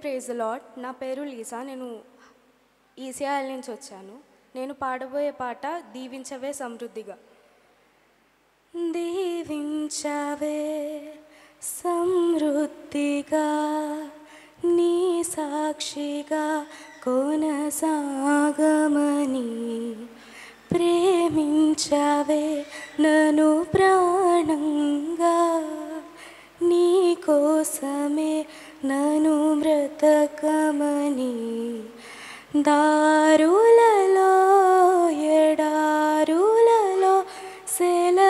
Praise the lord. నా పేరు Lisa. నేను ఈసీఐఎల్ నుంచి వచ్చాను. నేను పాడబోయే పాట దీవించవే సమృద్ధిగా. దీవించవే సమృద్ధిగా నీ సాక్షిగా కొనసాగమని, ప్రేమించవే నన్ను ప్రాణంగా, నీ కోసమే నన్ను బ్రతకమని, దారులలో ఎడారులలో సెలయేరులై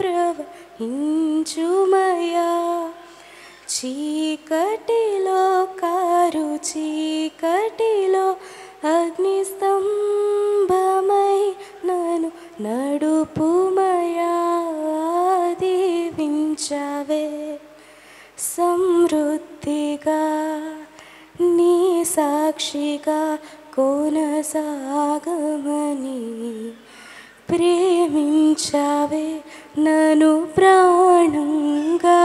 ప్రవహించుమయ్యా, చీకటిలో కారు చీకటిలో అగ్నిస్తంభమై నన్ను నడుపుమయ్యా, దీవించవే సమృద్ధిగా నీ సాక్షిగా కొనసాగమని, ప్రేమించవే నన్ను ప్రాణంగా,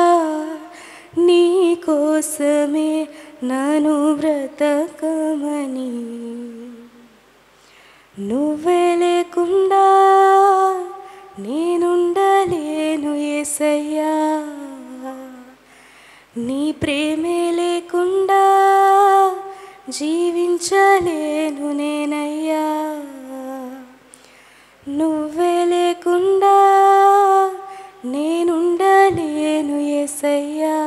నీ కోసమే నన్ను బ్రతకమని. నువ్వే లేకుండా నేనుండలేను యేసయ్యా, నీ ప్రేమే లేకుండా జీవించలేను నేనయ్యా, నువ్వే లేకుండా నేనుండలేను యేసయ్యా,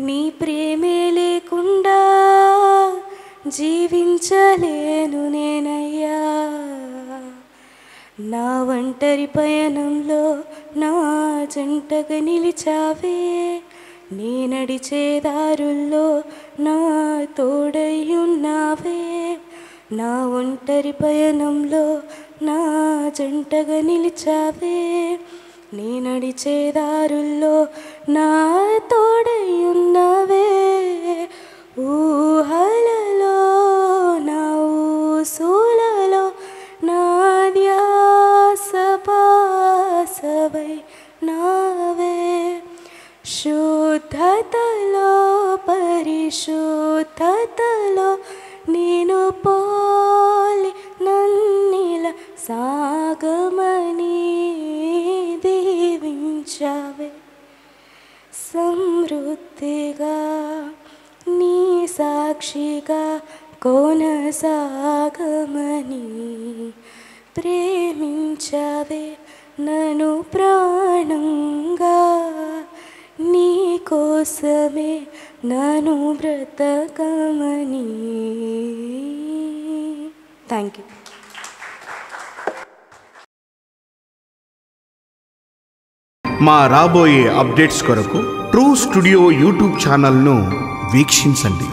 నీ ప్రేమే లేకుండా జీవించలేను నేనయ్యా. నా ఒంటరి పయనంలో నా జంటగా నిలిచావే, నీ నడిచే దారుల్లో నా తోడై ఉన్నావే, నా ఒంటరి పయనంలో నా జంటగా నిలిచావే, నీ నడిచే దారుల్లో నా తోడై ఉన్నావే, ఊహలలో నా ఊసులలో నా ధ్యాస పాసవై నావే, శుద్ధతలో పరిశుద్ధతలో నేను పోలి నన్నిల సాగమని, దీవించవే సమృద్ధిగా నీ సాక్షిగా కొనసాగమని, ప్రేమించవే నన్ను ప్రాణంగా, నీ కోసమే నన్ను బ్రతకమని. Thank you. మా రాబోయే అప్డేట్స్ కొరకు ట్రూ స్టూడియో యూట్యూబ్ ఛానల్ను వీక్షించండి.